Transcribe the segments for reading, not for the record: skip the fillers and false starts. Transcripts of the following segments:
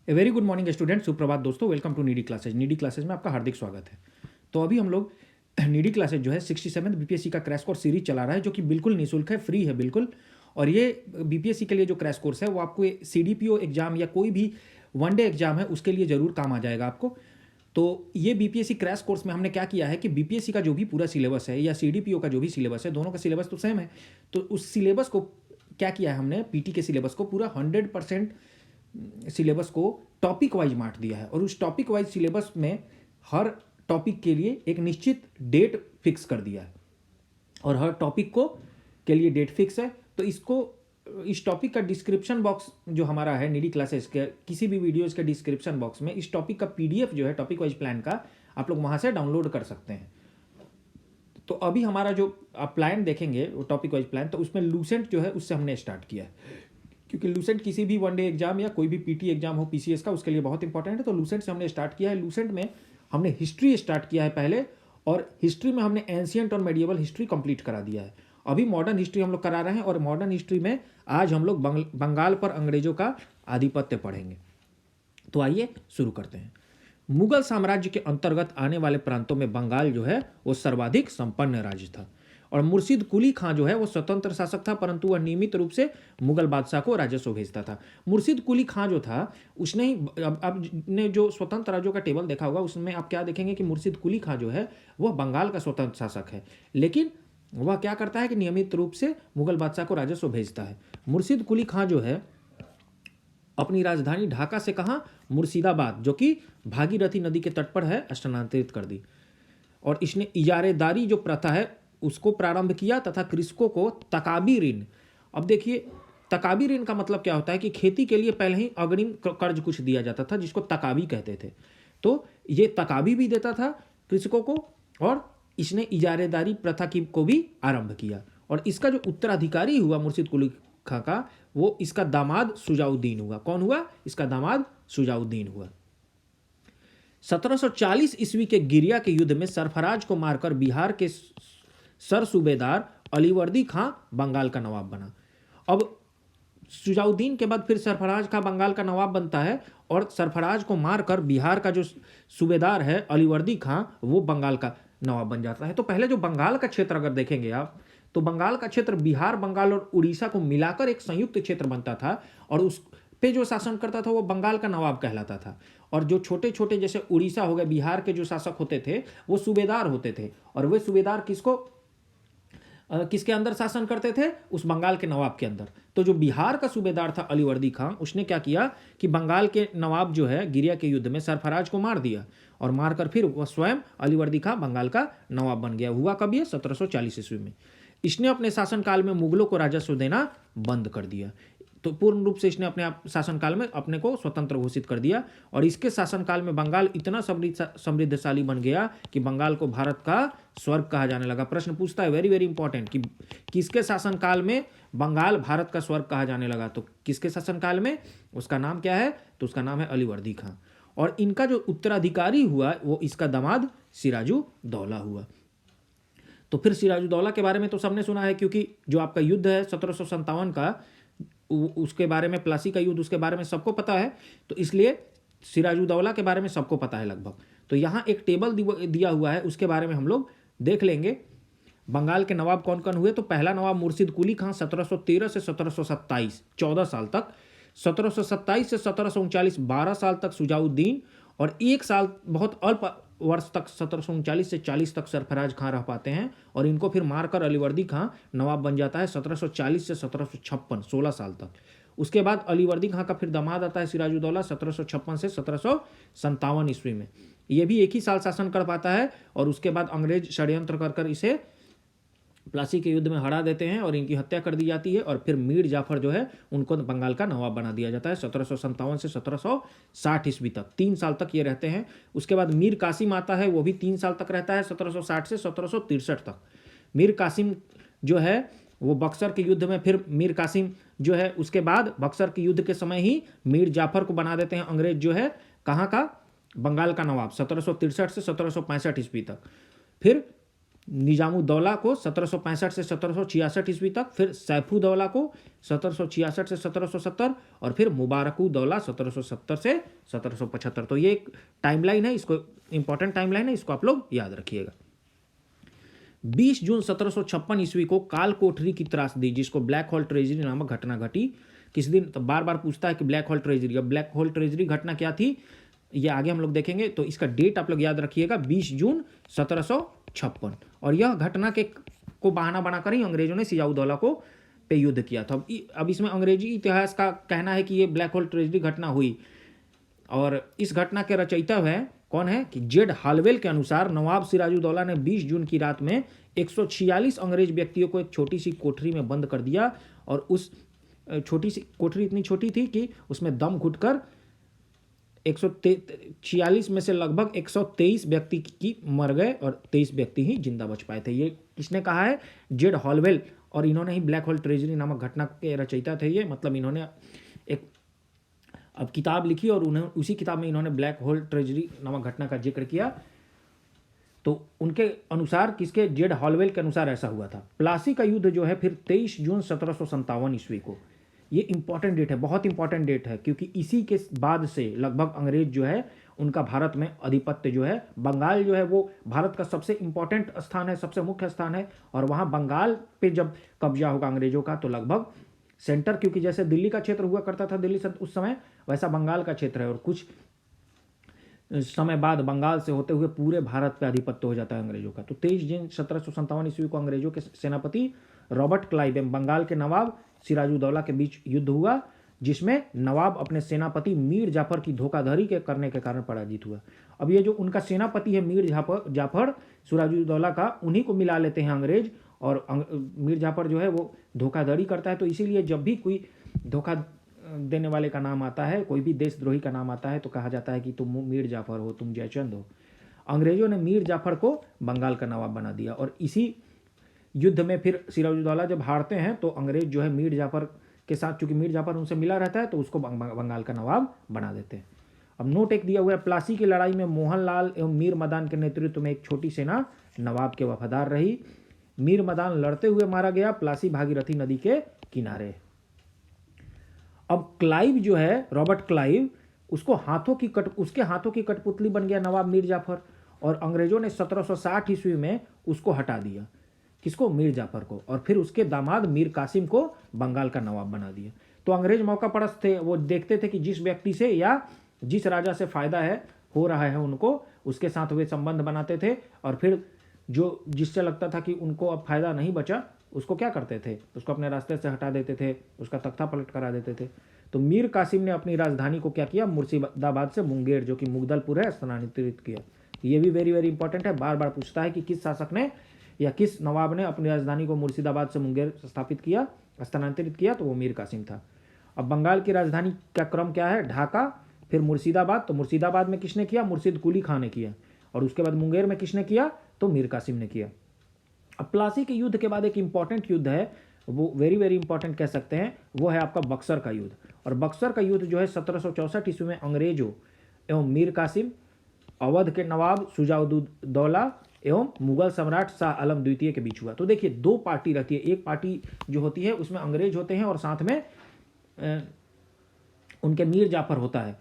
ए very good morning student, सुप्रभात दोस्तों। Welcome to needy classes. Needy classes में आपका हार्दिक स्वागत है। तो अभी हम लोग नीडी क्लासेज जो है 67 बीपीएससी का क्रैश कोर्स सीरीज चला रहा है, जो कि बिल्कुल निःशुल्क है, फ्री है बिल्कुल। और ये बीपीएससी के लिए जो क्रैश कोर्स है वो आपको सीडीपीओ एग्जाम या कोई भी वनडे एग्जाम है उसके लिए ज़रूर काम आ जाएगा आपको। तो ये बीपीएससी क्रैश कोर्स में हमने क्या किया है कि बीपीएससी का जो भी पूरा सिलेबस है या सीडीपीओ का जो भी सिलेबस है, दोनों का सिलेबस तो सेम है। तो उस सिलेबस को क्या किया है हमने, पीटी के सिलेबस को पूरा 100% सिलेबस को टॉपिक वाइज बांट दिया है। और उस टॉपिक वाइज सिलेबस में हर टॉपिक के लिए एक निश्चित डेट फिक्स कर दिया है और हर टॉपिक को के लिए डेट फिक्स है। तो इस टॉपिक का डिस्क्रिप्शन बॉक्स जो हमारा है नीडी क्लासेस के, किसी भी वीडियोस के डिस्क्रिप्शन बॉक्स में इस टॉपिक का पीडीएफ जो है टॉपिक वाइज प्लान का, आप लोग वहाँ से डाउनलोड कर सकते हैं। तो अभी हमारा जो आप प्लान देखेंगे वो टॉपिक वाइज प्लान, तो उसमें लूसेंट जो है उससे हमने स्टार्ट किया है, क्योंकि लूसेंट किसी भी वनडे एग्जाम या कोई भी पीटी एग्जाम हो पीसीएस का, उसके लिए बहुत इंपॉर्टेंट है। तो लूसेंट से हमने स्टार्ट किया है। लूसेंट में हमने हिस्ट्री स्टार्ट किया है पहले, और हिस्ट्री में हमने एंशियंट और मेडिएवल हिस्ट्री कंप्लीट करा दिया है। अभी मॉडर्न हिस्ट्री हम लोग करा रहे हैं, और मॉडर्न हिस्ट्री में आज हम लोग बंगाल पर अंग्रेजों का आधिपत्य पढ़ेंगे। तो आइए शुरू करते हैं। मुगल साम्राज्य के अंतर्गत आने वाले प्रांतों में बंगाल जो है वो सर्वाधिक संपन्न राज्य था, और मुर्शिद कुली खां जो है वो स्वतंत्र शासक था, परंतु वह नियमित रूप से मुगल बादशाह को राजस्व भेजता था। मुर्शिद कुली खां जो था उसने ही अब ने जो स्वतंत्र राज्यों का टेबल देखा होगा, उसमें आप क्या देखेंगे कि मुर्शिद कुली खां जो है वह बंगाल का स्वतंत्र शासक है, लेकिन वह क्या करता है कि नियमित रूप से मुगल बादशाह को राजस्व भेजता है। मुर्शिद कुली खां जो है अपनी राजधानी ढाका से कहाँ, मुर्शिदाबाद, जो कि भागीरथी नदी के तट पर है, स्थानांतरित कर दी। और इसने इजारेदारी जो प्रथा है उसको प्रारंभ किया तथा कृषकों को तकाबी ऋण। अब देखिए, तकाबी ऋण का मतलब क्या होता है कि खेती के लिए पहले ही अग्रिम कर्ज कुछ दिया जाता था, जिसको तकाबी कहते थे। तो ये तकाबी भी देता था कृषकों को, और इसने इजारेदारी प्रथा की को भी आरंभ किया। और इसका जो उत्तराधिकारी हुआ मुर्शिद कुली खां का, वो इसका दामाद शुजाउद्दीन हुआ। कौन हुआ? इसका दामाद शुजाउद्दीन हुआ। 1740 ईस्वी के गिरिया के युद्ध में सरफराज को मारकर बिहार के सर सूबेदार अलीवर्दी खां बंगाल का नवाब बना। अब शुजाउद्दीन के बाद फिर सरफराज खां बंगाल का नवाब बनता है, और सरफराज को मारकर बिहार का जो सूबेदार है अलीवर्दी खां, वो बंगाल का नवाब बन जाता है। तो पहले जो बंगाल का क्षेत्र अगर देखेंगे आप, तो बंगाल का क्षेत्र बिहार, बंगाल और उड़ीसा को मिलाकर एक संयुक्त क्षेत्र बनता था, और उस पे जो शासन करता था वो बंगाल का नवाब कहलाता था। और जो छोटे छोटे जैसे उड़ीसा हो गए, बिहार के जो शासक होते थे वो सूबेदार होते थे, और वे सूबेदार किसके अंदर शासन करते थे? उस बंगाल के नवाब के अंदर। तो जो बिहार का सूबेदार था अलीवर्दी खां, उसने क्या किया कि बंगाल के नवाब जो है गिरिया के युद्ध में सरफराज को मार दिया, और मारकर फिर वह स्वयं अलीवर्दी खां बंगाल का नवाब बन गया। हुआ कब? ये 1740 ईस्वी में। इसने अपने शासनकाल में मुगलों को राजस्व देना बंद कर दिया। तो पूर्ण रूप से इसने अपने आप शासनकाल में अपने को स्वतंत्र घोषित कर दिया, और इसके शासनकाल में बंगाल इतना समृद्धशाली बन गया कि बंगाल को भारत का स्वर्ग कहा जाने लगा। प्रश्न पूछता है, वेरी वेरी इंपॉर्टेंट, कि किसके शासनकाल में बंगाल भारत का स्वर्ग कहा जाने लगा? तो किसके शासनकाल में? उसका नाम क्या है? तो उसका नाम है अलीवर्दी खां। और इनका जो उत्तराधिकारी हुआ वो इसका दामाद सिराजुद्दौला हुआ। तो फिर सिराजुद्दौला के बारे में तो सबने सुना है, क्योंकि जो आपका युद्ध है 1757 का, उसके बारे में, प्लासी का युद्ध, उसके बारे में सबको पता है। तो इसलिए सिराजुद्दौला के बारे में सबको पता है लगभग। तो यहाँ एक टेबल दिया हुआ है, उसके बारे में हम लोग देख लेंगे। बंगाल के नवाब कौन कौन हुए? तो पहला नवाब मुर्शिद कुली खां 1713 से 1727, 14 साल तक। 1727 से 1739, 12 साल तक शुजाउद्दीन, और 1 साल बहुत अल्प वर्ष तक 1739 से 40 तक सरफराज खां रह पाते हैं, और इनको फिर मारकर अलीवर्दी खां नवाब बन जाता है 1740 से 1756, 16 साल तक। उसके बाद अलीवर्दी खां का फिर दामाद आता है सिराजुद्दौला 1756 से 1757 ईस्वी में। ये भी एक ही साल शासन कर पाता है, और उसके बाद अंग्रेज षड्यंत्र कर इसे प्लासी के युद्ध में हरा देते हैं, और इनकी हत्या कर दी जाती है। और फिर मीर जाफर जो है उनको बंगाल का नवाब बना दिया जाता है 1757 से 1760 ईस्वी तक। 3 साल तक ये रहते हैं। उसके बाद मीर कासिम आता है, वो भी 3 साल तक रहता है, 1760 से 1763 तक। मीर कासिम जो है वो बक्सर के युद्ध में, फिर मीर कासिम जो है उसके बाद बक्सर के युद्ध के समय ही मीर जाफर को बना देते हैं अंग्रेज जो है, कहाँ का? बंगाल का नवाब, 1763 से 1765 ईस्वी तक। फिर निजामुद्दौला को 1765 से 1766 ईस्वी तक, फिर सैफुद्दौला को 1766 से 1770 और फिर मुबारकुद्दौला 1770 से 1775। तो ये एक टाइमलाइन है, इसको इंपॉर्टेंट टाइमलाइन है, इसको आप लोग याद रखिएगा। 20 जून 1756 ईस्वी को काल कोठरी की त्रासदी, जिसको ब्लैक होल ट्रेजरी नामक घटना घटी। किस दिन, तो बार बार पूछता है कि ब्लैक होल ट्रेजरी, अब ब्लैक होल ट्रेजरी घटना क्या थी ये आगे हम लोग देखेंगे, तो इसका डेट आप लोग याद रखिएगा 20 जून 1756। और यह घटना के को बहाना बनाकर ही अंग्रेजों ने सियाउद्दौला को पे युद्ध किया था। अब इसमें अंग्रेजी इतिहास का कहना है कि ये ब्लैक होल ट्रेजरी घटना हुई, और इस घटना के रचयिता है कौन है कि जेड हालवेल के अनुसार नवाब सिराजुद्दौला ने 20 जून की रात में 146 अंग्रेज व्यक्तियों को एक छोटी सी कोठरी में बंद कर दिया, और उस छोटी सी कोठरी इतनी छोटी थी कि उसमें दम घुटकर 146 में से लगभग 123 व्यक्ति की मर गए और 23 व्यक्ति ही जिंदा बच पाए थे। ये किसने कहा है? जेड हॉलवेल, और इन्होंने ही ब्लैक होल ट्रेजरी नामक घटना के रचयिता थे ये, मतलब इन्होंने एक अब किताब लिखी और उन्हें उसी किताब में इन्होंने ब्लैक होल ट्रेजरी नामक घटना का जिक्र किया। तो उनके अनुसार, किसके? जेड हॉलवेल के अनुसार ऐसा हुआ था। प्लासी का युद्ध जो है फिर 23 जून 1757 ईस्वी को, ये इंपॉर्टेंट डेट है, बहुत इंपॉर्टेंट डेट है, क्योंकि इसी के बाद से लगभग अंग्रेज जो है उनका भारत में अधिपत्य जो है, बंगाल जो है वो भारत का सबसे इंपॉर्टेंट स्थान है, सबसे मुख्य स्थान है, और वहाँ बंगाल पे जब कब्जा होगा अंग्रेजों का तो लगभग सेंटर, क्योंकि जैसे दिल्ली का क्षेत्र हुआ करता था दिल्ली से उस समय, वैसा बंगाल का क्षेत्र है, और कुछ समय बाद बंगाल से होते हुए पूरे भारत पे आधिपत्य हो जाता है अंग्रेजों का। तो 23 जून 1757 ईस्वी को अंग्रेजों के सेनापति रॉबर्ट क्लाइव एवं बंगाल के नवाब सिराजुद्दौला के बीच युद्ध हुआ, जिसमें नवाब अपने सेनापति मीर जाफर की धोखाधड़ी के करने के कारण पराजित हुआ। अब ये जो उनका सेनापति है मीर जाफर सिराजुद्दौला का, उन्हीं को मिला लेते हैं अंग्रेज, और मीर जाफर जो है वो धोखाधड़ी करता है। तो इसीलिए जब भी कोई धोखा देने वाले का नाम आता है, कोई भी देशद्रोही का नाम आता है, तो कहा जाता है कि तुम मीर जाफर हो, तुम जयचंद हो। अंग्रेजों ने मीर जाफर को बंगाल का नवाब बना दिया, और इसी युद्ध में फिर सिराजुद्दौला जब हारते हैं तो अंग्रेज जो है मीर जाफर के साथ, चूंकि मीर जाफर उनसे मिला रहता है, तो उसको बंगाल का नवाब बना देते हैं। अब नोट एक दिया हुआ है, प्लासी की लड़ाई में मोहनलाल एवं मीर मदान के नेतृत्व में एक छोटी सेना नवाब के वफादार रही। मीर मदान लड़ते हुए मारा गया, प्लासी भागीरथी नदी के किनारे। अब क्लाइव जो है, रॉबर्ट क्लाइव, उसके हाथों की कठपुतली बन गया नवाब मीर जाफर, और अंग्रेजों ने 1760 ईस्वी में उसको हटा दिया। किसको? मीर जाफर को, और फिर उसके दामाद मीर कासिम को बंगाल का नवाब बना दिया। तो अंग्रेज मौका परस्त थे, वो देखते थे कि जिस व्यक्ति से या जिस राजा से फायदा हो रहा है उनको, उसके साथ वे संबंध बनाते थे, और फिर जो जिससे लगता था कि उनको अब फायदा नहीं बचा, उसको क्या करते थे? उसको अपने रास्ते से हटा देते थे, उसका तख्ता पलट करा देते थे। तो मीर कासिम ने अपनी राजधानी को क्या किया? मुर्शिदाबाद से मुंगेर, जो कि मुगदलपुर है, स्थानांतरित किया। ये भी वेरी वेरी इंपॉर्टेंट है, बार बार पूछता है कि किस शासक ने या किस नवाब ने अपनी राजधानी को मुर्शिदाबाद से मुंगेर स्थापित किया, स्थानांतरित किया, तो वो मीर कासिम था। अब बंगाल की राजधानी का क्रम क्या है? ढाका, फिर मुर्शिदाबाद। तो मुर्शिदाबाद में किसने किया? मुर्शिद कुली खां ने किया, और उसके बाद मुंगेर में किसने किया? तो मीर कासिम ने किया। अब प्लासी के युद्ध के बाद एक इंपॉर्टेंट युद्ध है, वो वेरी वेरी इंपॉर्टेंट कह सकते हैं, वो है आपका बक्सर का युद्ध। और बक्सर का युद्ध जो है 1764 ईस्वी में अंग्रेजों एवं मीर कासिम, अवध के नवाब शुजाउद्दौला एवं मुगल सम्राट शाह आलम द्वितीय के बीच हुआ। तो देखिए, दो पार्टी रहती है, एक पार्टी जो होती है उसमें अंग्रेज होते हैं और साथ में उनके मीर जाफर होता है।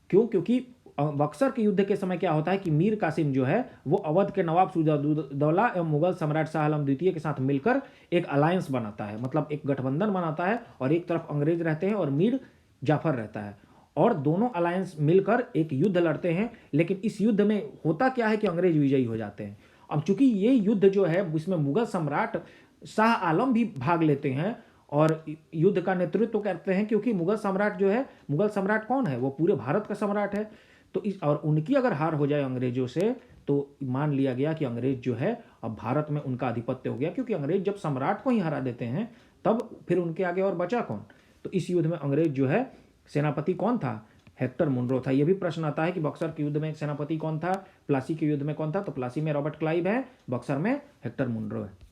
क्यों? क्योंकि बक्सर के युद्ध के समय क्या होता है कि मीर कासिम जो है वो अवध के नवाब शुजाउद्दौला एवं मुगल सम्राट शाह आलम द्वितीय के साथ मिलकर एक अलायंस बनाता है, मतलब एक गठबंधन बनाता है, और एक तरफ अंग्रेज रहते हैं और मीर जाफर रहता है, और दोनों अलायंस मिलकर एक युद्ध लड़ते हैं। लेकिन इस युद्ध में होता क्या है कि अंग्रेज विजयी हो जाते हैं। अब चूंकि ये युद्ध जो है इसमें मुगल सम्राट शाह आलम भी भाग लेते हैं और युद्ध का नेतृत्व करते हैं, क्योंकि मुगल सम्राट जो है, मुगल सम्राट कौन है? वो पूरे भारत का सम्राट है। तो और उनकी अगर हार हो जाए अंग्रेजों से, तो मान लिया गया कि अंग्रेज जो है अब भारत में उनका आधिपत्य हो गया, क्योंकि अंग्रेज जब सम्राट को ही हरा देते हैं तब फिर उनके आगे और बचा कौन? तो इस युद्ध में अंग्रेज जो है सेनापति कौन था? हेक्टर मुनरो था। यह भी प्रश्न आता है कि बक्सर के युद्ध में सेनापति कौन था, प्लासी के युद्ध में कौन था? तो प्लासी में रॉबर्ट क्लाइव है, बक्सर में हेक्टर मुनरो है।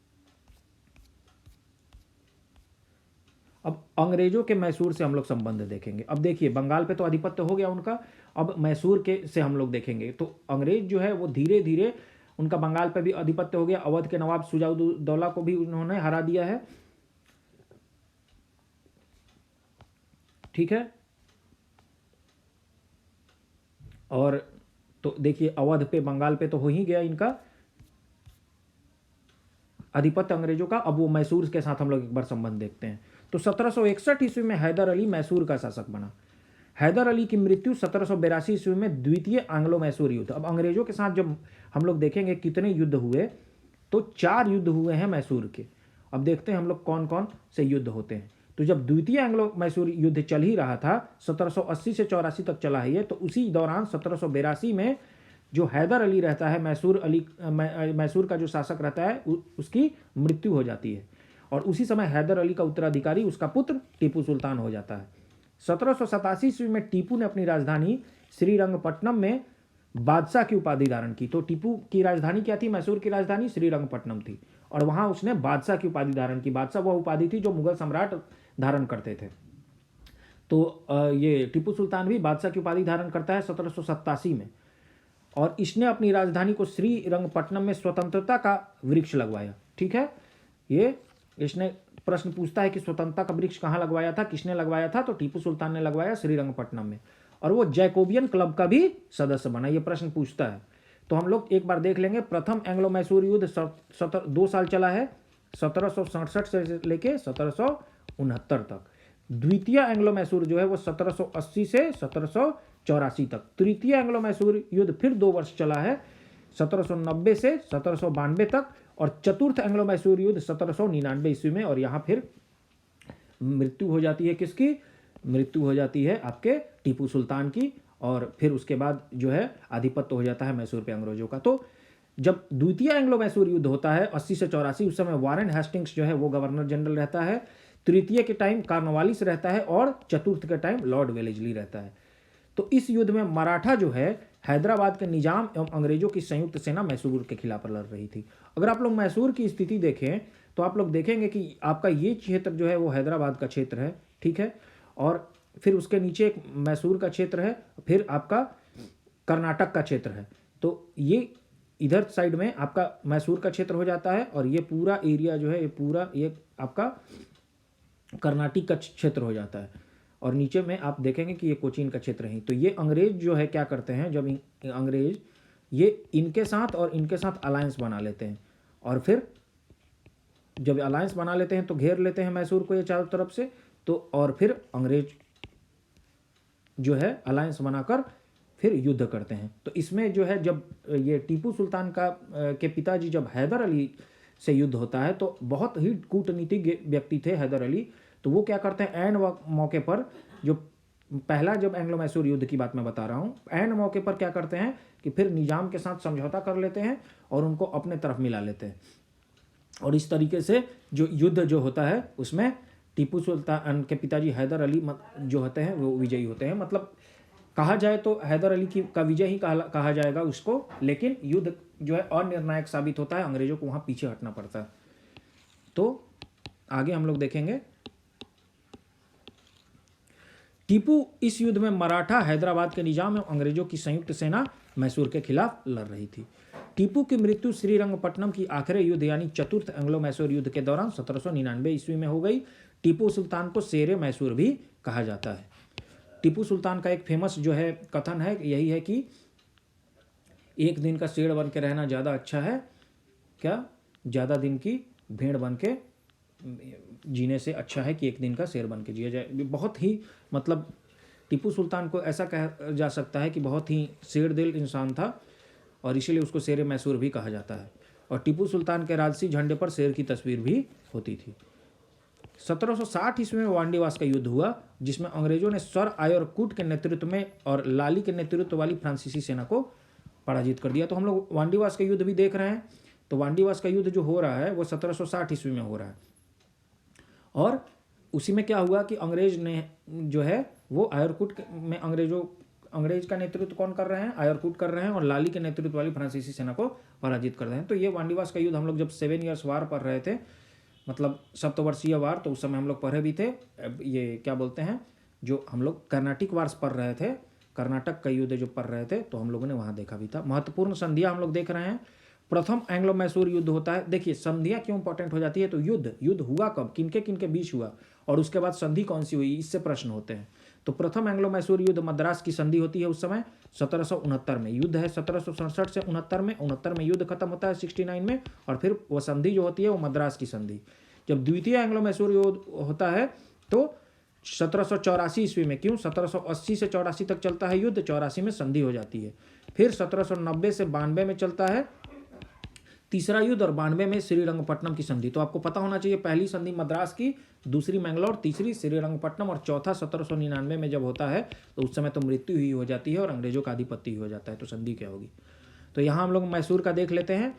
अब अंग्रेजों के मैसूर से हम लोग संबंध देखेंगे। अब देखिए, बंगाल पे तो आधिपत्य हो गया उनका, अब मैसूर के से हम लोग देखेंगे। तो अंग्रेज जो है वो धीरे धीरे उनका बंगाल पे भी आधिपत्य हो गया। अवध के नवाब शुजाउद्दौला को भी उन्होंने हरा दिया है, ठीक है। और तो देखिए अवध पे, बंगाल पे तो हो ही गया इनका आधिपत्य अंग्रेजों का। अब वो मैसूर के साथ हम लोग एक बार संबंध देखते हैं। तो 1761 ईस्वी में हैदर अली मैसूर का शासक बना। हैदर अली की मृत्यु 1782 ईस्वी में द्वितीय एंग्लो मैसूर युद्ध। अब अंग्रेजों के साथ जब हम लोग देखेंगे कितने युद्ध हुए, तो 4 युद्ध हुए हैं मैसूर के। अब देखते हैं हम लोग कौन कौन से युद्ध होते हैं। तो जब द्वितीय एंग्लो मैसूर युद्ध चल ही रहा था, 1780 से 84 तक चला है ये, तो उसी दौरान 1782 में जो हैदर अली रहता है, मैसूर का जो शासक रहता है, उसकी मृत्यु हो जाती है। और उसी समय हैदर अली का उत्तराधिकारी उसका पुत्र टीपू सुल्तान हो जाता है। 1787 ईस्वी में टीपू ने अपनी राजधानी श्रीरंगपट्टनम में बादशाह की उपाधि धारण की। तो टीपू की राजधानी क्या थी? मैसूर की राजधानी श्रीरंगपट्टनम थी, और वहां उसने बादशाह की उपाधि धारण की। बादशाह वह उपाधि थी जो मुगल सम्राट धारण करते थे। तो ये टीपू सुल्तान भी बादशाह की उपाधि धारण करता है 1787 में। और इसने अपनी राजधानी को श्रीरंगपट्टनम में स्वतंत्रता का वृक्ष लगवाया, ठीक है। ये इसने प्रश्न पूछता है कि स्वतंत्रता का वृक्ष कहाँ लगवाया था, किसने लगवाया था? तो टीपू सुल्तान ने लगवाया श्रीरंगपट्टनम में। और वो जैकोबियन क्लब का भी सदस्य बना, ये प्रश्न पूछता है। तो हम लोग एक बार देख लेंगे। प्रथम एंग्लो मैसूर युद्ध 2 साल चला है, 1767 से लेके 1769 तक। द्वितीय एंग्लो मैसूर जो है वो 1780 से 1784 तक। तृतीय एंग्लो मैसूर युद्ध फिर 2 वर्ष चला है, 1790 से 1792 तक। और चतुर्थ एंग्लो मैसूर युद्ध 1799 ईस्वी में। और यहाँ फिर मृत्यु हो जाती है किसकी? मृत्यु हो जाती है आपके टीपू सुल्तान की। और फिर उसके बाद जो है आधिपत्य हो जाता है मैसूर पे अंग्रेजों का। तो जब द्वितीय एंग्लो मैसूर युद्ध होता है 80 से 84, उस समय वारेन हेस्टिंग्स जो है वो गवर्नर जनरल रहता है। तृतीय के टाइम कॉर्नवालिस रहता है, और चतुर्थ के टाइम लॉर्ड वेलेस्ली रहता है। तो इस युद्ध में मराठा जो है हैदराबाद के निजाम एवं अंग्रेजों की संयुक्त सेना मैसूर के खिलाफ लड़ रही थी। अगर आप लोग मैसूर की स्थिति देखें तो आप लोग देखेंगे कि आपका ये क्षेत्र जो है वो हैदराबाद का क्षेत्र है, ठीक है। और फिर उसके नीचे एक मैसूर का क्षेत्र है, फिर आपका कर्नाटक का क्षेत्र है। तो ये इधर साइड में आपका मैसूर का क्षेत्र हो जाता है, और ये पूरा एरिया जो है, ये पूरा ये आपका कर्नाटक का क्षेत्र हो जाता है। और नीचे में आप देखेंगे कि ये कोचीन का क्षेत्र है। तो ये अंग्रेज जो है क्या करते हैं, जब अंग्रेज ये इनके साथ और इनके साथ अलायंस बना लेते हैं, और फिर जब अलायंस बना लेते हैं तो घेर लेते हैं मैसूर को ये चारों तरफ से। तो और फिर अंग्रेज जो है अलायंस बनाकर फिर युद्ध करते हैं। तो इसमें जो है जब ये टीपू सुल्तान के पिताजी जब हैदर अली से युद्ध होता है, तो बहुत ही कूटनीतिज्ञ व्यक्ति थे हैदर अली। तो वो क्या करते हैं, ऐन मौके पर, जो पहला जब एंग्लो मैसूर युद्ध की बात मैं बता रहा हूँ, ऐन मौके पर क्या करते हैं कि फिर निजाम के साथ समझौता कर लेते हैं और उनको अपने तरफ मिला लेते हैं। और इस तरीके से जो युद्ध जो होता है उसमें टीपू सुल्तान के पिताजी हैदर अली जो होते हैं वो विजयी होते हैं। मतलब कहा जाए तो हैदर अली का विजय ही कहा जाएगा उसको, लेकिन युद्ध जो है अनिर्णायक साबित होता है, अंग्रेजों को वहाँ पीछे हटना पड़ता है। तो आगे हम लोग देखेंगे। टीपू इस युद्ध में मराठा, हैदराबाद के निजाम एवं अंग्रेजों की संयुक्त सेना मैसूर के खिलाफ लड़ रही थी। टीपू की मृत्यु श्रीरंगपट्टनम की आखिरी युद्ध यानी चतुर्थ एंग्लो मैसूर युद्ध के दौरान 1799 ईस्वी में हो गई। टीपू सुल्तान को शेरे मैसूर भी कहा जाता है। टीपू सुल्तान का एक फेमस जो है कथन है, यही है कि एक दिन का शेर बन के रहना ज़्यादा अच्छा है, क्या ज़्यादा दिन की भेड़ बन के जीने से अच्छा है कि एक दिन का शेर बन के जिया जाए। बहुत ही मतलब टीपू सुल्तान को ऐसा कहा जा सकता है कि बहुत ही शेर दिल इंसान था, और इसीलिए उसको शेर मैसूर भी कहा जाता है। और टीपू सुल्तान के राजसी झंडे पर शेर की तस्वीर भी होती थी। 1760 ईस्वी में वांडीवास का युद्ध हुआ, जिसमें अंग्रेजों ने सर आयरकुट के नेतृत्व में और लाली के नेतृत्व वाली फ्रांसीसी सेना को पराजित कर दिया। तो हम लोग वांडीवास का युद्ध भी देख रहे हैं। तो वांडीवास का युद्ध जो हो रहा है वो 1760 ईस्वी में हो रहा है, और उसी में क्या हुआ कि अंग्रेज ने जो है वो आयरकुट में अंग्रेज का नेतृत्व कौन कर रहे हैं, आयरकुट कर रहे हैं, और लाली के नेतृत्व वाली फ्रांसीसी सेना को पराजित कर रहे हैं। तो ये वांडीवास का युद्ध हम लोग जब 7 ईयर्स वार पढ़ रहे थे, मतलब सप्तवर्षीय वार, तो उस समय हम लोग पढ़े भी थे। ये क्या बोलते हैं, जो हम लोग कर्नाटिक वार्स पढ़ रहे थे, कर्नाटक का युद्ध जो पढ़ रहे थे, तो हम लोगों ने वहाँ देखा भी था। महत्वपूर्ण संधियाँ हम लोग देख रहे हैं। प्रथम एंग्लो मैसूर युद्ध होता है। देखिए संधियां क्यों इंपॉर्टेंट हो जाती है, तो युद्ध हुआ कब, किनके किनके बीच हुआ, और उसके बाद संधि कौन सी हुई, इससे प्रश्न होते हैं। तो प्रथम एंग्लो मैसूर युद्ध मद्रास की संधि होती है उस समय 1769 में। युद्ध है 1767 से 69 में युद्ध खत्म होता है 69 में, और फिर वो संधि जो होती है वो मद्रास की संधि। जब द्वितीय एंग्लो मैसूर युद्ध होता है तो 1784 ईस्वी में, क्यों 1780 से 84 तक चलता है युद्ध, 84 में संधि हो जाती है। फिर 1790 से 92 में चलता है तीसरा युद्ध, और 92 में श्रीरंगपट्टनम की संधि। तो आपको पता होना चाहिए, पहली संधि मद्रास की, दूसरी मैंगलोर, तीसरी श्रीरंगपट्टनम, और चौथा 1799 में जब होता है तो उस समय तो मृत्यु ही हो जाती है और अंग्रेजों का आधिपत्य ही हो जाता है। तो संधि क्या होगी, तो यहाँ हम लोग मैसूर का देख लेते हैं।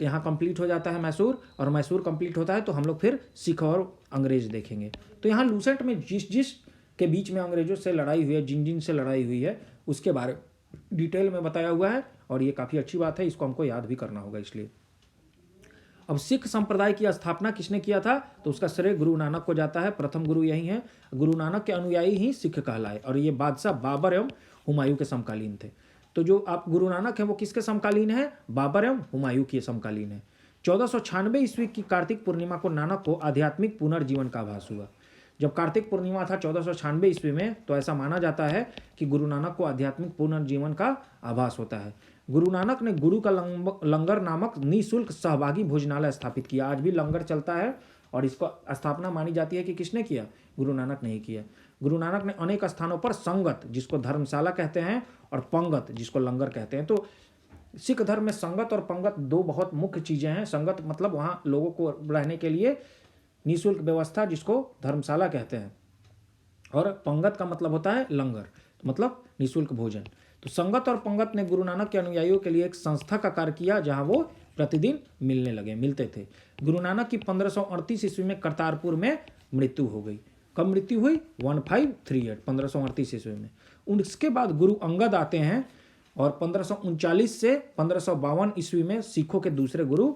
यहाँ कंप्लीट हो जाता है मैसूर, और मैसूर कंप्लीट होता है तो हम लोग फिर सिख और अंग्रेज देखेंगे। तो यहाँ लूसेंट में जिस के बीच में अंग्रेजों से लड़ाई हुई है, जिन से लड़ाई हुई है, उसके बारे डिटेल में बताया हुआ है, और ये काफ़ी अच्छी बात है, इसको हमको याद भी करना होगा। इसलिए अब सिख संप्रदाय की स्थापना किसने किया था, तो उसका श्रेय गुरु नानक को जाता है। प्रथम गुरु यही है, गुरु नानक के अनुयायी ही सिख कहलाए, और ये बादशाह बाबर एवं हुमायूं के समकालीन थे। तो जो आप गुरु नानक हैं वो किसके समकालीन है, बाबर एवं हुमायूं के समकालीन है। 1496 ईस्वी की कार्तिक पूर्णिमा को नानक को आध्यात्मिक पुनर्जीवन का आभास हुआ। जब कार्तिक पूर्णिमा था 1496 ईस्वी में, तो ऐसा माना जाता है कि गुरु नानक को आध्यात्मिक पुनर्जीवन का आभास होता है। गुरु नानक ने गुरु का लंगर नामक निःशुल्क सहभागी भोजनालय स्थापित किया। आज भी लंगर चलता है, और इसको स्थापना मानी जाती है कि किसने किया, गुरु नानक ने ही किया। गुरु नानक ने अनेक स्थानों पर संगत, जिसको धर्मशाला कहते हैं, और पंगत, जिसको लंगर कहते हैं। तो सिख धर्म में संगत और पंगत दो बहुत मुख्य चीज़ें हैं। संगत मतलब वहाँ लोगों को रहने के लिए निःशुल्क व्यवस्था, जिसको धर्मशाला कहते हैं, और पंगत का मतलब होता है लंगर, मतलब निःशुल्क भोजन। तो संगत और पंगत ने गुरु नानक के अनुयायियों के लिए एक संस्था का कार्य किया, जहां वो प्रतिदिन मिलते थे। गुरु नानक की 1538 ईस्वी में करतारपुर में मृत्यु हो गई। कब मृत्यु हुई, 1538 ईस्वी में। उसके बाद गुरु अंगद आते हैं, और 1539 से 1552 ईस्वी में सिखों के दूसरे गुरु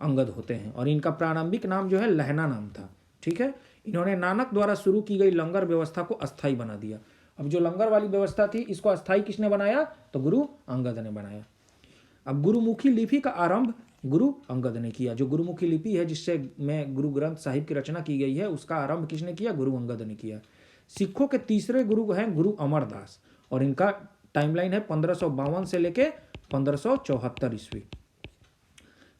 अंगद होते हैं, और इनका प्रारंभिक नाम जो है लहना नाम था। ठीक है, इन्होंने नानक द्वारा शुरू की गई लंगर व्यवस्था को अस्थायी बना दिया। अब जो लंगर वाली व्यवस्था थी, इसको अस्थायी किसने बनाया, तो गुरु अंगद ने बनाया। अब गुरुमुखी लिपि का आरंभ गुरु अंगद ने किया। जो गुरुमुखी लिपि है, जिससे में गुरु ग्रंथ साहिब की रचना की गई है, उसका आरंभ किसने किया, गुरु अंगद ने किया। सिखों के तीसरे गुरु हैं गुरु अमरदास, और इनका टाइमलाइन है 1552 से लेके 1574 ईस्वी।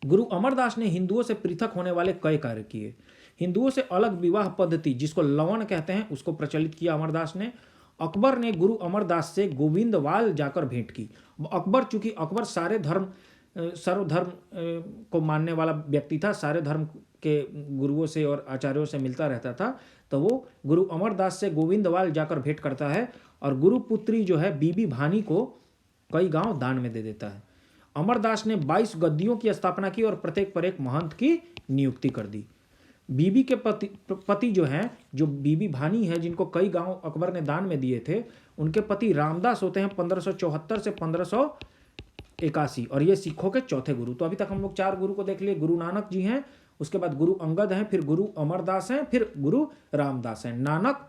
गुरु अमरदास ने हिंदुओं से पृथक होने वाले कई कार्य किए। हिंदुओं से अलग विवाह पद्धति, जिसको लवण कहते हैं, उसको प्रचलित किया अमरदास ने। अकबर ने गुरु अमरदास से गोविंदवाल जाकर भेंट की। अकबर, चूंकि अकबर सर्वधर्म को मानने वाला व्यक्ति था, सारे धर्म के गुरुओं से और आचार्यों से मिलता रहता था, तो वो गुरु अमरदास से गोविंदवाल जाकर भेंट करता है, और गुरु पुत्री जो है बीबी भानी को कई गांव दान में दे देता है। अमरदास ने 22 गद्दियों की स्थापना की, और प्रत्येक पर एक महंत की नियुक्ति कर दी। बीबी के पति जो हैं, जो बीबी भानी है, जिनको कई गांव अकबर ने दान में दिए थे, उनके पति रामदास होते हैं 1574 से 1581, और ये सिखों के चौथे गुरु। तो अभी तक हम लोग 4 गुरु को देख लिए। गुरु नानक जी हैं, उसके बाद गुरु अंगद हैं, फिर गुरु अमरदास हैं, फिर गुरु रामदास हैं। नानक,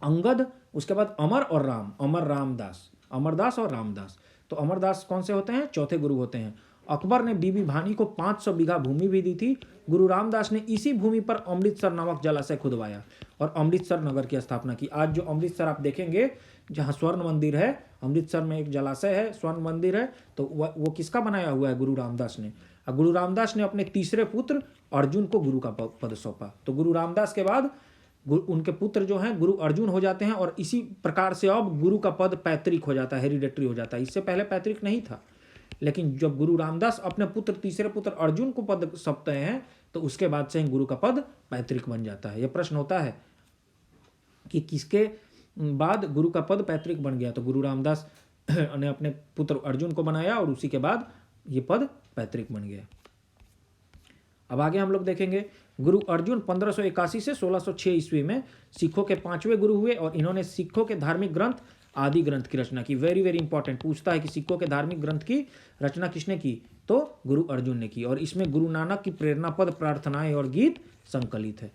अंगद, उसके बाद अमर और राम, अमर रामदास, अमरदास और रामदास। तो अमरदास कौन से होते हैं, चौथे गुरु होते हैं। अकबर ने बीबी भानी को 500 बीघा भूमि भी दी थी। गुरु रामदास ने इसी भूमि पर अमृतसर नामक जलाशय खुदवाया और अमृतसर नगर की स्थापना की। आज जो अमृतसर आप देखेंगे, जहाँ स्वर्ण मंदिर है, अमृतसर में एक जलाशय है, स्वर्ण मंदिर है, तो वो किसका बनाया हुआ है, गुरु रामदास ने। गुरु रामदास ने अपने तीसरे पुत्र अर्जुन को गुरु का पद सौंपा। तो गुरु रामदास के बाद उनके पुत्र जो हैं गुरु अर्जुन हो जाते हैं, और इसी प्रकार से अब गुरु का पद पैतृक हो जाता है, हेरिडेटरी हो जाता है। इससे पहले पैतृक नहीं था, लेकिन जब गुरु रामदास अपने तीसरे पुत्र अर्जुन को पद सौंपते हैं, तो उसके बाद से गुरु का पद पैतृक बन जाता है। यह प्रश्न होता है कि किसके बाद गुरु का पद पैतृक बन गया, तो गुरु रामदास ने अपने पुत्र अर्जुन को बनाया, और उसी के बाद ये पद पैतृक बन गया। अब आगे हम लोग देखेंगे, गुरु अर्जुन 1581 से 1606 ईस्वी में सिखों के 5वें गुरु हुए, और इन्होंने सिखों के धार्मिक ग्रंथ आदि ग्रंथ की रचना की। वेरी वेरी इंपॉर्टेंट, पूछता है कि सिखों के धार्मिक ग्रंथ की रचना किसने की, तो गुरु अर्जुन ने की, और इसमें गुरु नानक की प्रेरणा पद, प्रार्थनाएं और गीत संकलित है।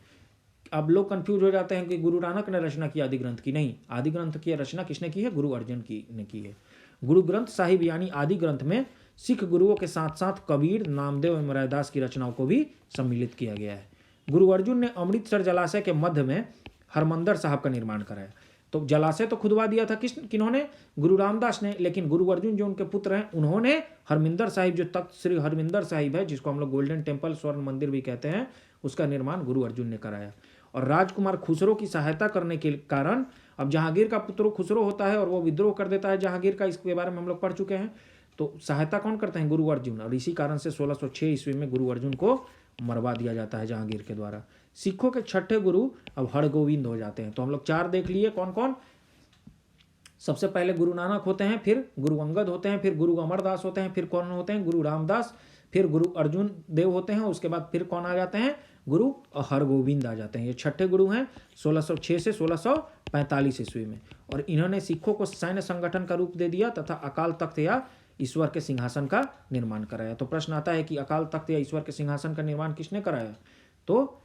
अब लोग कंफ्यूज हो जाते हैं कि गुरु नानक ने रचना की आदि ग्रंथ की। नहीं, आदि ग्रंथ की रचना किसने की है, गुरु अर्जुन ने की है। गुरु ग्रंथ साहिब यानी आदि ग्रंथ में सिख गुरुओं के साथ साथ कबीर, नामदेव एवं रैदास की रचनाओं को भी सम्मिलित किया गया है। गुरु अर्जुन ने अमृतसर जलाशय के मध्य में हरमंदर साहब का निर्माण कराया। तो जलाशय तो खुदवा दिया था किन्होंने? गुरु रामदास ने, लेकिन गुरु अर्जुन जो उनके पुत्र हैं उन्होंने हरमिंदर साहिब, जो तख्त श्री हरमिंदर साहिब है, जिसको हम लोग गोल्डन टेम्पल, स्वर्ण मंदिर भी कहते हैं, उसका निर्माण गुरु अर्जुन ने कराया। और राजकुमार खुसरो की सहायता करने के कारण, अब जहांगीर का पुत्र खुसरो होता है और वो विद्रोह कर देता है जहांगीर का, इसके बारे में हम लोग पढ़ चुके हैं। तो सहायता कौन करते हैं? गुरु अर्जुन। और इसी कारण से 1606 ईस्वी में गुरु अर्जुन को मरवा दिया जाता है जहांगीर के द्वारा। सिखों के छठे गुरु अब हरगोविंद हो जाते हैं। तो हम लोग 4 देख लिए कौन कौन। सबसे पहले गुरु नानक होते हैं, फिर गुरु अंगद होते हैं, फिर गुरु अमरदास होते हैं, फिर कौन होते हैं? गुरु रामदास, फिर गुरु अर्जुन देव होते हैं। उसके बाद फिर कौन आ जाते हैं? गुरु हरगोविंद आ जाते हैं। ये छठे गुरु हैं 1606 से 1645 ईस्वी में। और इन्होंने सिखों को सैन्य संगठन का रूप दे दिया तथा अकाल तख्त या ईश्वर के सिंहासन का निर्माण कराया। तो प्रश्न आता है कि अकाल तख्त या ईश्वर के सिंहासन का निर्माण किसने कराया? तो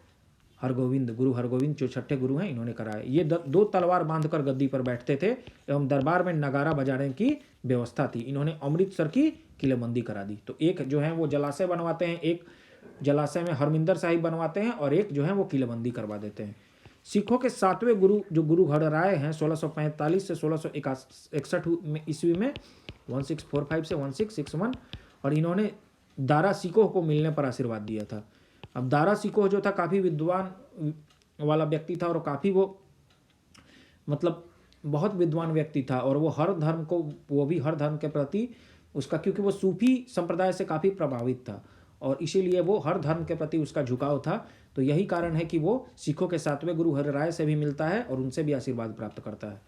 हरगोविंद, गुरु हरगोविंद जो छठे गुरु हैं, इन्होंने कराया। ये 2 तलवार बांधकर गद्दी पर बैठते थे एवं दरबार में नगारा बजाने की व्यवस्था थी। इन्होंने अमृतसर की किलेबंदी करा दी। तो एक जो है वो जलाशय बनवाते हैं, एक जलाशय में हरमिंदर साहिब बनवाते हैं, और एक जो है वो किलेबंदी करवा देते हैं। सिखों के 7वें गुरु जो गुरु हरराय हैं 1645 से 1661 ईस्वी में, 1645 से 1661, और इन्होंने दारा सिकोह को मिलने पर आशीर्वाद दिया था। अब दारा सिकोह जो था काफ़ी विद्वान वाला व्यक्ति था, और काफ़ी वो मतलब बहुत विद्वान व्यक्ति था, और वो हर धर्म को, वो भी हर धर्म के प्रति उसका, क्योंकि वो सूफी संप्रदाय से काफ़ी प्रभावित था और इसीलिए वो हर धर्म के प्रति उसका झुकाव था। तो यही कारण है कि वो सिखों के 7वें गुरु हरराय से भी मिलता है और उनसे भी आशीर्वाद प्राप्त करता है।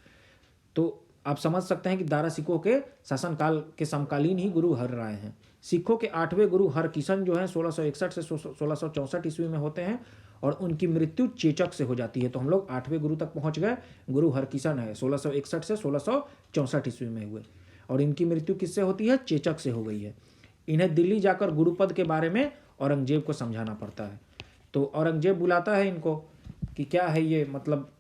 तो आप समझ सकते हैं कि दारा सिखों के शासनकाल के समकालीन ही गुरु हरराय हैं। सिखों के 8वें गुरु हरकिशन जो हैं 1661 से 1664 ईस्वी में होते हैं, और उनकी मृत्यु चेचक से हो जाती है। तो हम लोग 8वें गुरु तक पहुंच गए। गुरु हरकिशन है 1661 से 1664 ईस्वी में हुए, और इनकी मृत्यु किससे होती है? चेचक से हो गई है। इन्हें दिल्ली जाकर गुरुपद के बारे में औरंगजेब को समझाना पड़ता है। तो औरंगजेब बुलाता है इनको कि क्या है ये, मतलब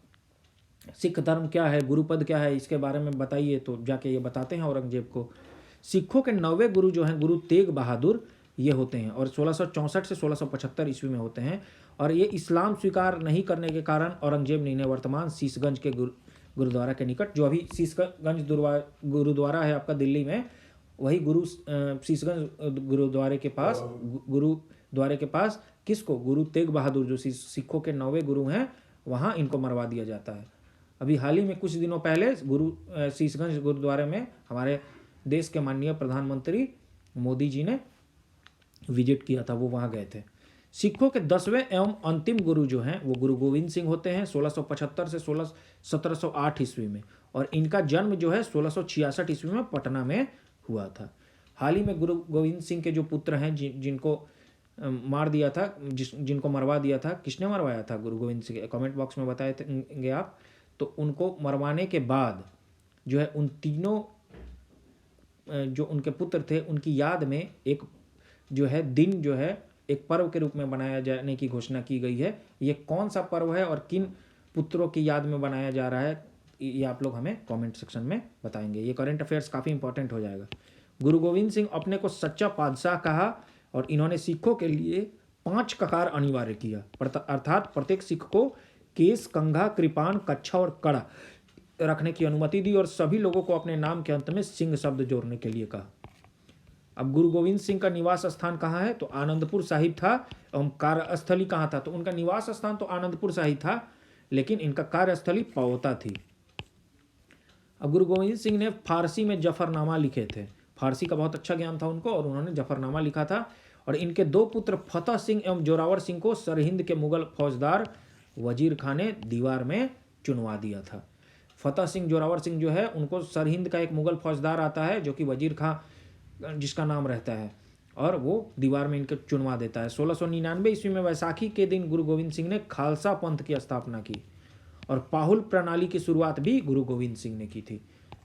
सिख धर्म क्या है, गुरुपद क्या है, इसके बारे में बताइए। तो जाके ये बताते हैं औरंगजेब को। सिखों के 9वें गुरु जो हैं गुरु तेग बहादुर, ये होते हैं, और 1664 से 1675 ईस्वी में होते हैं। और ये इस्लाम स्वीकार नहीं करने के कारण औरंगजेब ने इन्हें वर्तमान शीशगंज के गुरुद्वारा के निकट, जो अभी शीशगंज गुरुद्वारा है आपका दिल्ली में, वही शीशगंज गुरुद्वारे के पास किसको? गुरु तेग बहादुर, जो सिखों के 9वें गुरु हैं, वहाँ इनको मरवा दिया जाता है। अभी हाल ही में कुछ दिनों पहले शीशगंज गुरुद्वारे में हमारे देश के माननीय प्रधानमंत्री मोदी जी ने विजिट किया था, वो वहाँ गए थे। सिखों के 10वें एवं अंतिम गुरु जो हैं वो गुरु गोविंद सिंह होते हैं 1675 से 1708 ईस्वी में, और इनका जन्म जो है 1666 ईस्वी में पटना में हुआ था। हाल ही में गुरु गोविंद सिंह के जो पुत्र हैं जिनको मार दिया था, जिनको मरवा दिया था, किसने मरवाया था? गुरु गोविंद सिंह। कमेंट बॉक्स में बताएंगे आप। तो उनको मरवाने के बाद जो है उन तीनों जो उनके पुत्र थे उनकी याद में एक जो है दिन जो है एक पर्व के रूप में बनाया जाने की घोषणा की गई है। ये कौन सा पर्व है और किन पुत्रों की याद में बनाया जा रहा है, ये आप लोग हमें कमेंट सेक्शन में बताएंगे। ये करंट अफेयर्स काफ़ी इंपॉर्टेंट हो जाएगा। गुरु गोविंद सिंह अपने को सच्चा बादशाह कहा, और इन्होंने सिखों के लिए 5 ककार अनिवार्य किया, अर्थात प्रत्येक सिख को केस, कंघा, कृपान, कच्छा और कड़ा रखने की अनुमति दी, और सभी लोगों को अपने नाम के अंत में सिंह शब्द जोड़ने के लिए कहा। अब गुरु गोविंद सिंह का निवास स्थान कहाँ है? तो आनंदपुर साहिब था। एवं कार्यस्थली कहाँ था? तो उनका निवास स्थान तो आनंदपुर साहिब था, लेकिन इनका कार्यस्थली पवोता थी। अब गुरु गोविंद सिंह ने फारसी में जफरनामा लिखे थे। फारसी का बहुत अच्छा ज्ञान था उनको, और उन्होंने जफरनामा लिखा था। और इनके 2 पुत्र फतेह सिंह एवं जोरावर सिंह को सरहिंद के मुगल फौजदार वजीर खान ने दीवार में चुनवा दिया था। फतेह सिंह जोरावर सिंह जो है उनको सरहिंद का एक मुगल फौजदार आता है जो कि वजीर खां जिसका नाम रहता है, और वो दीवार में इनके चुनवा देता है। 1699 ईस्वी में वैसाखी के दिन गुरु गोविंद सिंह ने खालसा पंथ की स्थापना की, और पाहुल प्रणाली की शुरुआत भी गुरु गोविंद सिंह ने की थी।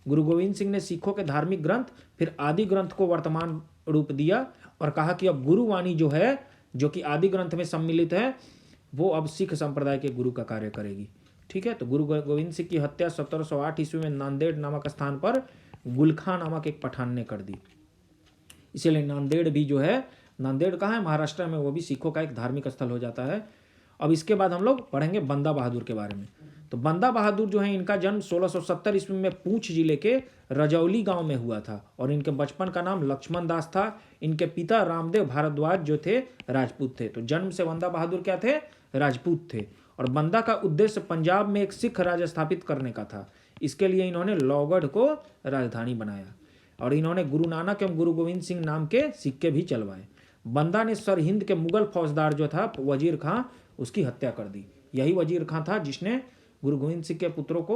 गुरु गोविंद सिंह ने सिखों के धार्मिक ग्रंथ फिर आदि ग्रंथ को वर्तमान रूप दिया, और कहा कि अब गुरुवाणी जो है, जो कि आदि ग्रंथ में सम्मिलित है, वो अब सिख संप्रदाय के गुरु का कार्य करेगी। ठीक है। तो गुरु गोविंद सिंह की हत्या 1708 ईस्वी में नांदेड़ नामक स्थान पर गुलखा नामक एक पठान ने कर दी। इसीलिए नांदेड़ भी जो है, नांदेड़ कहाँ है, महाराष्ट्र में, वो भी सिखों का एक धार्मिक स्थल हो जाता है। अब इसके बाद हम लोग पढ़ेंगे बंदा बहादुर के बारे में। तो बंदा बहादुर जो है, इनका जन्म 1670 ईस्वी में पूंछ जिले के रजौली गांव में हुआ था और इनके बचपन का नाम लक्ष्मण दास था। इनके पिता रामदेव भारद्वाज जो थे राजपूत थे। तो जन्म से बंदा बहादुर क्या थे, राजपूत थे। और बंदा का उद्देश्य पंजाब में एक सिख राज्य स्थापित करने का था। इसके लिए इन्होंने लोहगढ़ को राजधानी बनाया और इन्होंने गुरु नानक एवं गुरु गोविंद सिंह नाम के सिक्के भी चलवाए। बंदा ने सर हिंद के मुगल फौजदार जो था वजीर खां, उसकी हत्या कर दी। यही वजीर खां था जिसने गुरु गोविंद सिंह के पुत्रों को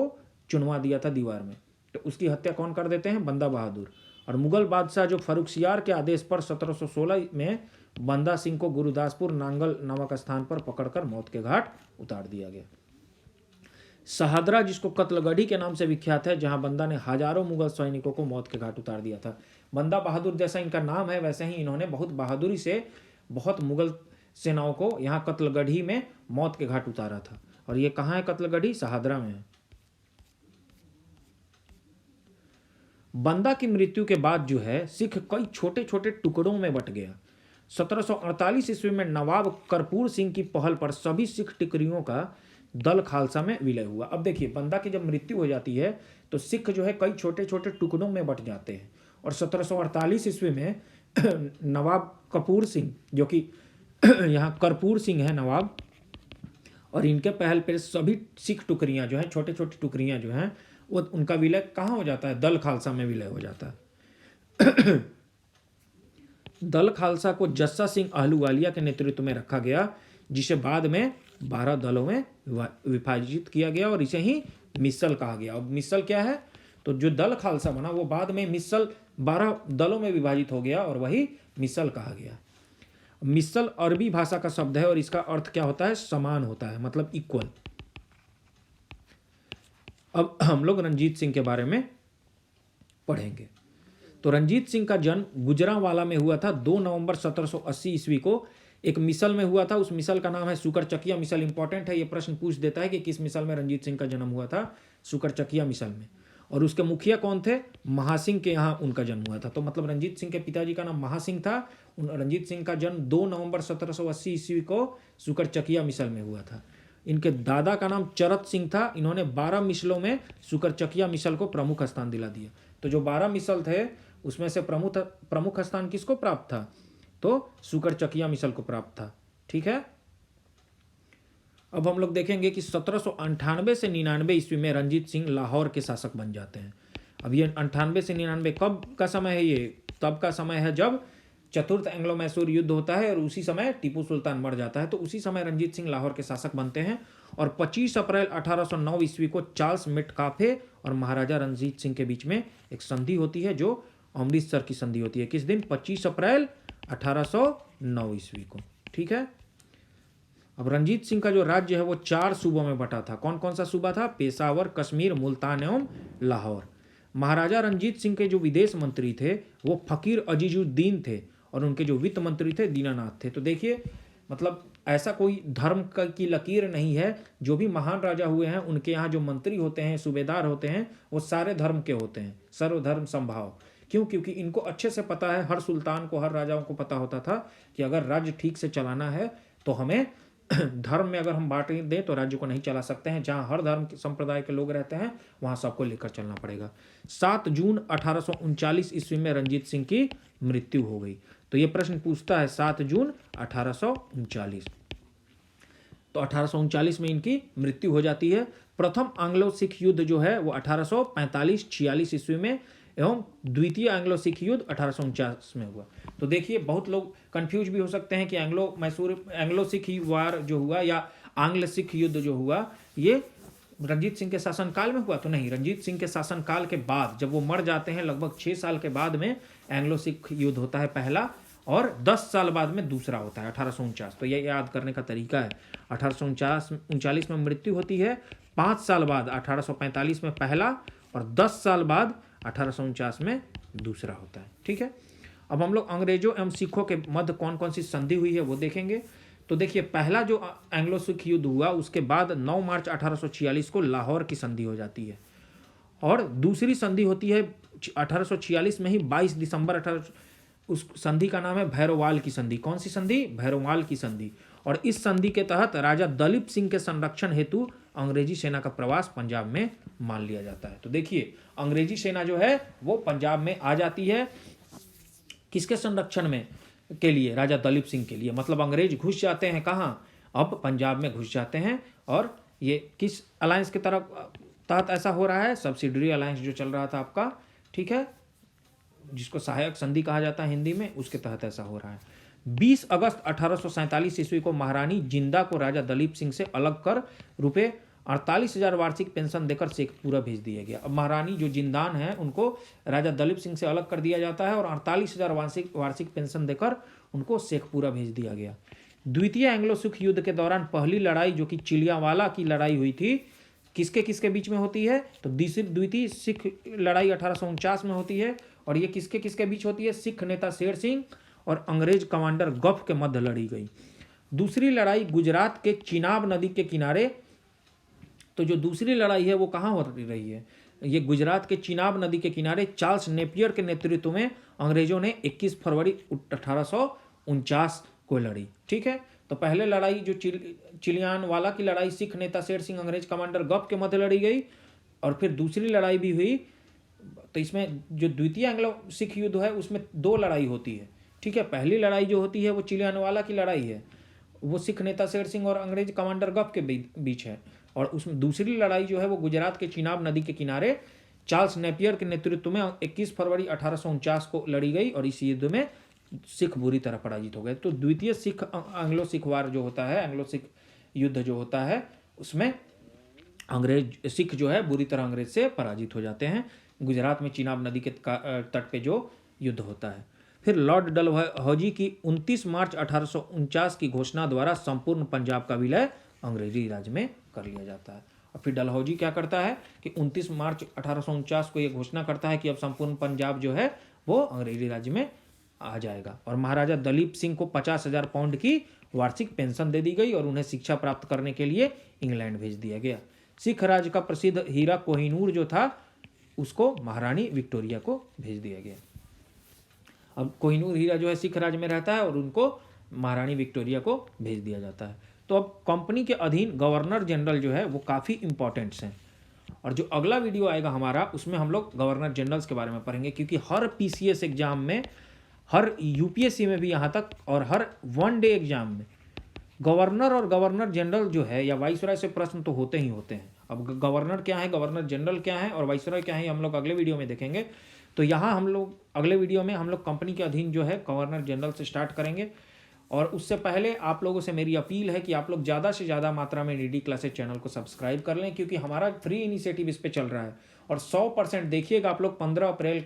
चुनवा दिया था दीवार में। तो उसकी हत्या कौन कर देते हैं, बंदा बहादुर। और मुगल बादशाह जो फर्रुखसियार के आदेश पर 1716 में बंदा सिंह को गुरुदासपुर नांगल नामक स्थान पर पकड़कर मौत के घाट उतार दिया गया। शहादरा, जिसको कत्लगढ़ी के नाम से विख्यात है, जहां बंदा ने हजारों मुगल सैनिकों को मौत के घाट उतार दिया था। बंदा बहादुर जैसा इनका नाम है, वैसे ही इन्होंने बहुत बहादुरी से बहुत मुगल सेनाओं को यहाँ कत्लगढ़ी में मौत के घाट उतारा था। और ये कहाँ है कत्लगढ़ी, शहादरा में है। बंदा की मृत्यु के बाद जो है सिख कई छोटे छोटे टुकड़ों में बट गया। 1748 ईस्वी में नवाब करपूर सिंह की पहल पर सभी सिख टिकरियों का दल खालसा में विलय हुआ। अब देखिए, बंदा की जब मृत्यु हो जाती है तो सिख जो है कई छोटे छोटे टुकड़ों में बट जाते हैं। और 1748 ईस्वी में नवाब कपूर सिंह, जो कि यहाँ करपूर सिंह है नवाब, और इनके पहल पर सभी सिख टुकड़ियाँ जो हैं, छोटे छोटे टुकड़ियाँ जो हैं, वो उनका विलय कहाँ हो जाता है, दल खालसा में विलय हो जाता है। दल खालसा को जस्सा सिंह आहलूवालिया के नेतृत्व में रखा गया, जिसे बाद में 12 दलों में विभाजित किया गया और इसे ही मिसल कहा गया। अब मिसल क्या है, तो जो दल खालसा बना वो बाद में मिसल 12 दलों में विभाजित हो गया और वही मिसल कहा गया। मिसल अरबी भाषा का शब्द है और इसका अर्थ क्या होता है, समान होता है, मतलब इक्वल। अब हम लोग रंजीत सिंह के बारे में पढ़ेंगे। तो रंजीत सिंह का जन्म गुजरांवाला में हुआ था 2 नवंबर 1780 ईस्वी को। एक मिसल में हुआ था, उस मिसल का नाम है सुकरचकिया मिसल। इंपॉर्टेंट है, ये प्रश्न पूछ देता है कि किस मिसल में रंजीत सिंह का जन्म हुआ था, सुकरचकिया मिसल में। और उसके मुखिया कौन थे, महासिंह के यहाँ उनका जन्म हुआ था। तो मतलब रंजीत सिंह के पिताजी का नाम महासिंह था। रंजीत सिंह का जन्म 2 नवंबर 1780 ईस्वी को सुकरचकिया मिसल में हुआ था। इनके दादा का नाम चरत सिंह था। इन्होंने 12 मिसलों में सुकरचकिया मिसल को प्रमुख स्थान दिला दिया। तो जो 12 मिसल थे उसमें से प्रमुख स्थान किसको प्राप्त था, तो सुकरचकिया मिसल को प्राप्त था। ठीक है। अब हम लोग देखेंगे कि 1798 से 99 ईस्वी में रंजीत सिंह लाहौर के शासक बन जाते हैं। अब ये 98 से 99 कब का समय है, ये तब का समय है जब चतुर्थ एंग्लो मैसूर युद्ध होता है और उसी समय टीपू सुल्तान मर जाता है। तो उसी समय रंजीत सिंह लाहौर के शासक बनते हैं। और 25 अप्रैल 1809 ईस्वी को चार्ल्स मेटकाफे और महाराजा रंजीत सिंह के बीच में एक संधि होती है, जो अमृतसर की संधि होती है। किस दिन, 25 अप्रैल 1809 ईस्वी को। ठीक है। अब रंजीत सिंह का जो राज्य है वो 4 सूबों में बटा था। कौन कौन सा सूबा था, पेशावर, कश्मीर, मुल्तान एवं लाहौर। महाराजा रंजीत सिंह के जो विदेश मंत्री थे वो फकीर अजीजुद्दीन थे और उनके जो वित्त मंत्री थे दीनानाथ थे। तो देखिए, मतलब ऐसा कोई धर्म की लकीर नहीं है। जो भी महान राजा हुए हैं उनके यहाँ जो मंत्री होते हैं, सूबेदार होते हैं, वो सारे धर्म के होते हैं, सर्वधर्म समभाव। क्यों, क्योंकि इनको अच्छे से पता है, हर सुल्तान को, हर राजाओं को पता होता था कि अगर राज्य ठीक से चलाना है तो हमें धर्म में अगर हम बांट दें तो राज्य को नहीं चला सकते हैं। जहां हर धर्म संप्रदाय के लोग रहते हैं वहां सबको लेकर चलना पड़ेगा। 7 जून 1839 ईस्वी में रंजीत सिंह की मृत्यु हो गई। तो ये प्रश्न पूछता है 7 जून 1839। तो 1839 में इनकी मृत्यु हो जाती है। प्रथम एंग्लो सिख युद्ध जो है वो 1845-46 ईस्वी में एवं द्वितीय एंग्लो सिख युद्ध 1849 में हुआ। तो देखिए, बहुत लोग कंफ्यूज भी हो सकते हैं कि एंग्लो सिख वार जो हुआ या आंग्ल सिख युद्ध जो हुआ ये रंजीत सिंह के शासनकाल में हुआ। तो नहीं, रंजीत सिंह के शासनकाल के बाद, जब वो मर जाते हैं लगभग 6 साल के बाद में एंग्लो सिख युद्ध होता है पहला, और 10 साल बाद में दूसरा होता है 1849। तो ये याद करने का तरीका है। 1839 में मृत्यु होती है, 5 साल बाद 1845 में पहला और 10 साल बाद 1849 में दूसरा होता है। ठीक है। अब हम लोग अंग्रेजों एवं सिखों के मध्य कौन कौन सी संधि हुई है वो देखेंगे। तो देखिए, पहला जो एंग्लो सिख युद्ध हुआ उसके बाद 9 मार्च 1846 को लाहौर की संधि हो जाती है। और दूसरी संधि होती है 1846 में ही 22 दिसंबर उस संधि का नाम है भैरोवाल की संधि। कौन सी संधि? भैरोवाल की संधि। और इस संधि के तहत राजा दलीप सिंह के संरक्षण हेतु अंग्रेजी सेना का प्रवास पंजाब में मान लिया जाता है। तो देखिए, अंग्रेजी सेना जो है वो पंजाब में आ जाती है, किसके संरक्षण में के लिए? राजा दलीप सिंह के लिए। मतलब अंग्रेज घुस जाते हैं कहाँ? अब पंजाब में घुस जाते हैं। और ये किस अलायंस के तहत ऐसा हो रहा है? सब्सिडरी अलायंस जो चल रहा था आपका, ठीक है, जिसको सहायक संधि कहा जाता है हिंदी में, उसके तहत ऐसा हो रहा है। 20 अगस्त 1847 ईस्वी को महारानी जिंदा को राजा दलीप सिंह से अलग कर रुपये 48,000 वार्षिक पेंशन देकर शेखपुरा भेज दिया गया। अब महारानी जो जिंदान है उनको राजा दलीप सिंह से अलग कर दिया जाता है और 48,000 वार्षिक पेंशन देकर उनको शेखपुरा भेज दिया गया। द्वितीय एंग्लो सिख युद्ध के दौरान पहली लड़ाई जो कि चिलियावाला की लड़ाई हुई थी, किसके किसके बीच में होती है? तो द्वितीय सिख लड़ाई 1849 में होती है। और ये किसके किसके बीच होती है? सिख नेता शेर सिंह और अंग्रेज कमांडर गफ के मध्य लड़ी गई। दूसरी लड़ाई गुजरात के चिनाब नदी के किनारे। तो जो दूसरी लड़ाई है वो कहाँ हो रही है? ये गुजरात के चिनाब नदी के किनारे चार्ल्स नेपियर के नेतृत्व में अंग्रेजों ने 21 फरवरी 1849 को लड़ी। ठीक है, तो पहले लड़ाई जो चिलियानवाला की लड़ाई सिख नेता शेर सिंह अंग्रेज कमांडर गफ के मध्य लड़ी गई। और फिर दूसरी लड़ाई भी हुई। तो इसमें जो द्वितीय एंग्लो सिख युद्ध है उसमें 2 लड़ाई होती है। ठीक है, पहली लड़ाई जो होती है वो चिलियानवाला की लड़ाई है, वो सिख नेता शेर सिंह और अंग्रेज कमांडर गफ के बीच है। और उसमें दूसरी लड़ाई जो है वो गुजरात के चिनाब नदी के किनारे चार्ल्स नेपियर के नेतृत्व में 21 फरवरी 1849 को लड़ी गई। और इस युद्ध में सिख बुरी तरह पराजित हो गए। तो द्वितीय एंग्लो सिख वार जो होता है, एंग्लो सिख युद्ध जो होता है, उसमें सिख जो है बुरी तरह अंग्रेज से पराजित हो जाते हैं। गुजरात में चिनाब नदी के तट पे जो युद्ध होता है। फिर लॉर्ड डलहौजी की 29 मार्च 1849 की घोषणा द्वारा संपूर्ण पंजाब का विलय अंग्रेजी राज में कर लिया जाता है। और फिर डलहौजी क्या करता है कि 29 मार्च 1849 को यह घोषणा करता है कि अब संपूर्ण पंजाब जो है वो अंग्रेजी राज्य में आ जाएगा। और महाराजा दलीप सिंह को 50,000 पाउंड की वार्षिक पेंशन दे दी गई और उन्हें शिक्षा प्राप्त करने के लिए इंग्लैंड भेज दिया गया। सिख राज का प्रसिद्ध हीरा कोहिनूर जो था उसको महारानी विक्टोरिया को भेज दिया गया। अब कोहिनूर हीरा जो है सिख राज में रहता है और उनको महारानी विक्टोरिया को भेज दिया जाता है। तो अब कंपनी के अधीन गवर्नर जनरल जो है वो काफ़ी इंपॉर्टेंट्स हैं। और जो अगला वीडियो आएगा हमारा उसमें हम लोग गवर्नर जनरल्स के बारे में पढ़ेंगे, क्योंकि हर पीसीएस एग्जाम में, हर यूपीएससी में भी यहाँ तक, और हर 1 डे एग्जाम में गवर्नर और गवर्नर जनरल जो है या वाइसरॉय से प्रश्न तो होते ही होते हैं। अब गवर्नर क्या है, गवर्नर जनरल क्या है और वाइसरॉय क्या है, हम लोग अगले वीडियो में देखेंगे। तो यहाँ हम लोग अगले वीडियो में हम लोग कंपनी के अधीन जो है गवर्नर जनरल से स्टार्ट करेंगे। और उससे पहले आप लोगों से मेरी अपील है कि आप लोग ज़्यादा से ज़्यादा मात्रा में नीडी क्लासेज चैनल को सब्सक्राइब कर लें, क्योंकि हमारा फ्री इनिशिएटिव इस पर चल रहा है। और 100% देखिएगा आप लोग 15 अप्रैल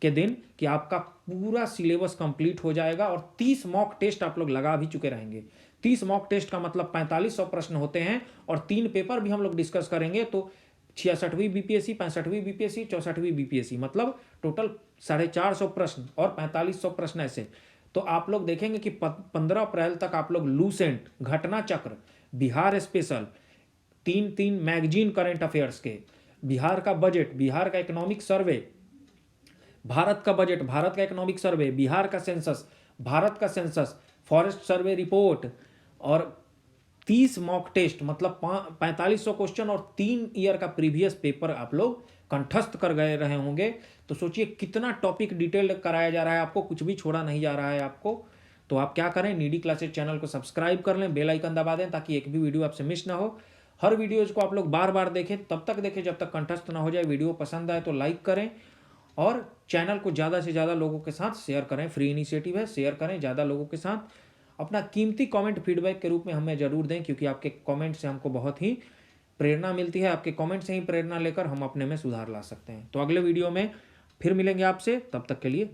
के दिन कि आपका पूरा सिलेबस कंप्लीट हो जाएगा। और 30 मॉक टेस्ट आप लोग लगा भी चुके रहेंगे। 30 मॉक टेस्ट का मतलब 4500 प्रश्न होते हैं और 3 पेपर भी हम लोग डिस्कस करेंगे। तो 66वीं बीपीएससी, 65वीं बीपीएससी, 64वीं बीपीएससी, मतलब टोटल 450 प्रश्न और 4500 प्रश्न ऐसे। तो आप लोग देखेंगे कि 15 अप्रैल तक आप लोग लूसेंट, घटना चक्र, Bihar special, 3 magazine current affairs के, बिहार का बजट, बिहार का इकोनॉमिक सर्वे, भारत का बजट, भारत का इकोनॉमिक सर्वे, बिहार का सेंसस, भारत का सेंसस, फॉरेस्ट सर्वे रिपोर्ट, और 30 मॉक टेस्ट मतलब 4500 क्वेश्चन और 3 ईयर का प्रीवियस पेपर आप लोग कंठस्थ कर गए रहे होंगे। तो सोचिए कितना टॉपिक डिटेल्ड कराया जा रहा है आपको, कुछ भी छोड़ा नहीं जा रहा है आपको। तो आप क्या करें, नीडी क्लासेज चैनल को सब्सक्राइब कर लें, बेल आइकन दबा दें ताकि एक भी वीडियो आपसे मिस ना हो। हर वीडियोज़ को आप लोग बार बार देखें, तब तक देखें जब तक कंठस्थ ना हो जाए। वीडियो पसंद आए तो लाइक करें और चैनल को ज़्यादा से ज़्यादा लोगों के साथ शेयर करें। फ्री इनिशिएटिव है, शेयर करें ज़्यादा लोगों के साथ। अपना कीमती कमेंट फीडबैक के रूप में हमें ज़रूर दें, क्योंकि आपके कमेंट से हमको बहुत ही प्रेरणा मिलती है। आपके कमेंट से ही प्रेरणा लेकर हम अपने में सुधार ला सकते हैं। तो अगले वीडियो में फिर मिलेंगे आपसे, तब तक के लिए